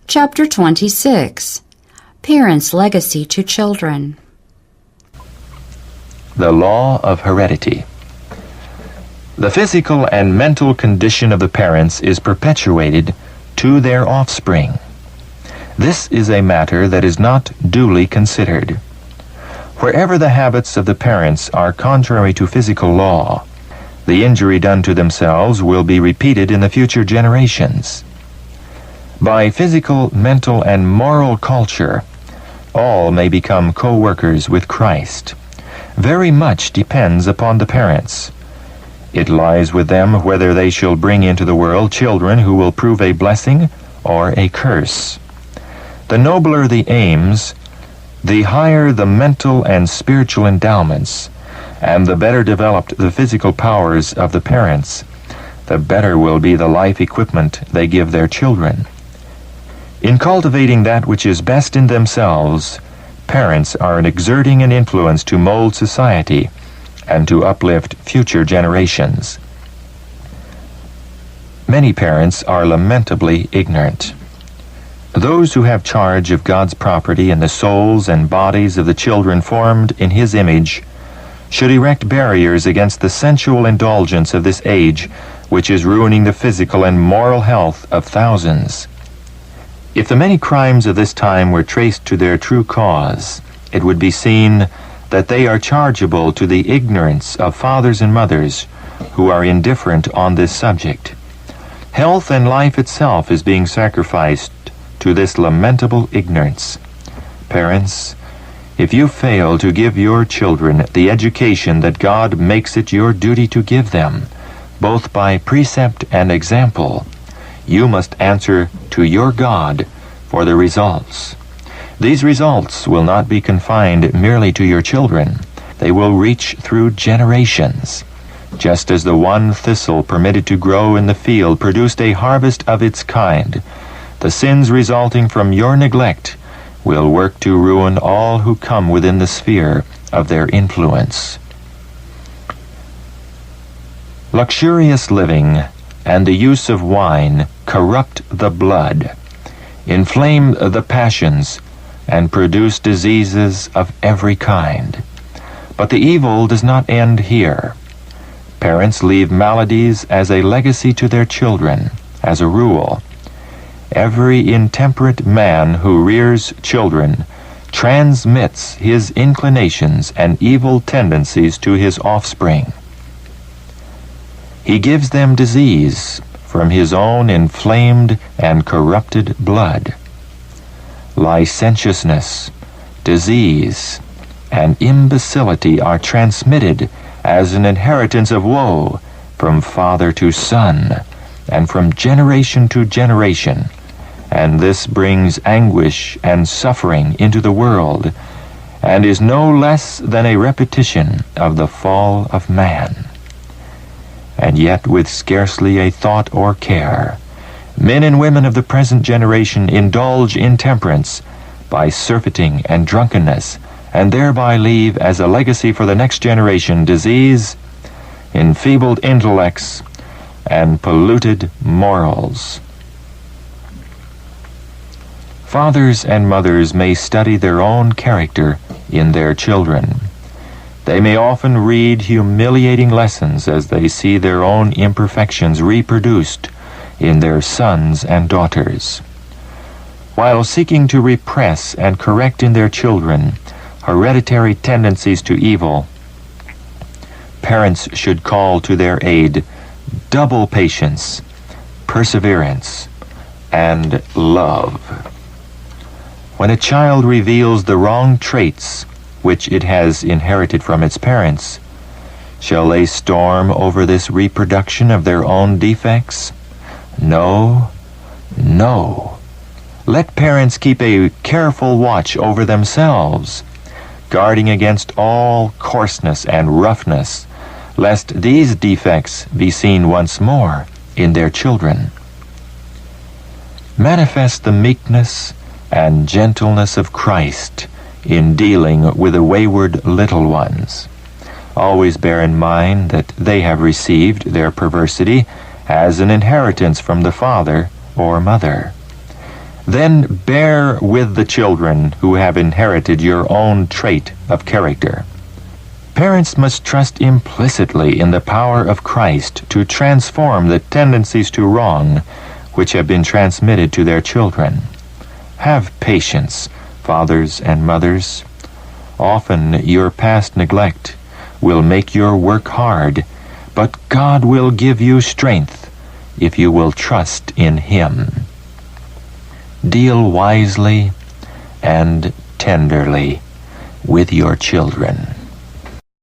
Chapter 26. Parents' Legacy to Children. The Law of Heredity. The physical and mental condition of the parents is perpetuated to their offspring. This is a matter that is not duly considered. Wherever the habits of the parents are contrary to physical law, the injury done to themselves will be repeated in the future generations. By physical, mental, and moral culture, all may become co-workers with Christ. Very much depends upon the parents. It lies with them whether they shall bring into the world children who will prove a blessing or a curse. The nobler the aims, the higher the mental and spiritual endowments, and the better developed the physical powers of the parents, the better will be the life equipment they give their children. In cultivating that which is best in themselves, parents are exerting an influence to mold society and to uplift future generations. Many parents are lamentably ignorant. Those who have charge of God's property and the souls and bodies of the children formed in His image should erect barriers against the sensual indulgence of this age, which is ruining the physical and moral health of thousands. If the many crimes of this time were traced to their true cause, it would be seen that they are chargeable to the ignorance of fathers and mothers who are indifferent on this subject. Health and life itself is being sacrificed to this lamentable ignorance. Parents, if you fail to give your children the education that God makes it your duty to give them, both by precept and example, you must answer to your God for the results. These results will not be confined merely to your children. They will reach through generations. Just as the one thistle permitted to grow in the field produced a harvest of its kind, the sins resulting from your neglect will work to ruin all who come within the sphere of their influence. Luxurious living and the use of wine corrupt the blood, inflame the passions, and produce diseases of every kind. But the evil does not end here. Parents leave maladies as a legacy to their children, as a rule. Every intemperate man who rears children transmits his inclinations and evil tendencies to his offspring. He gives them disease from his own inflamed and corrupted blood. Licentiousness, disease, and imbecility are transmitted as an inheritance of woe from father to son and from generation to generation, and this brings anguish and suffering into the world and is no less than a repetition of the fall of man. And yet, with scarcely a thought or care, men and women of the present generation indulge in temperance by surfeiting and drunkenness, and thereby leave as a legacy for the next generation disease, enfeebled intellects, and polluted morals. Fathers and mothers may study their own character in their children. They may often read humiliating lessons as they see their own imperfections reproduced in their sons and daughters. While seeking to repress and correct in their children hereditary tendencies to evil, parents should call to their aid double patience, perseverance, and love. When a child reveals the wrong traits which it has inherited from its parents, shall they storm over this reproduction of their own defects? No, no. Let parents keep a careful watch over themselves, guarding against all coarseness and roughness, lest these defects be seen once more in their children. Manifest the meekness and gentleness of Christ in dealing with the wayward little ones. Always bear in mind that they have received their perversity as an inheritance from the father or mother. Then bear with the children who have inherited your own trait of character. Parents must trust implicitly in the power of Christ to transform the tendencies to wrong which have been transmitted to their children. Have patience, fathers and mothers. Often your past neglect will make your work hard, but God will give you strength if you will trust in Him. Deal wisely and tenderly with your children.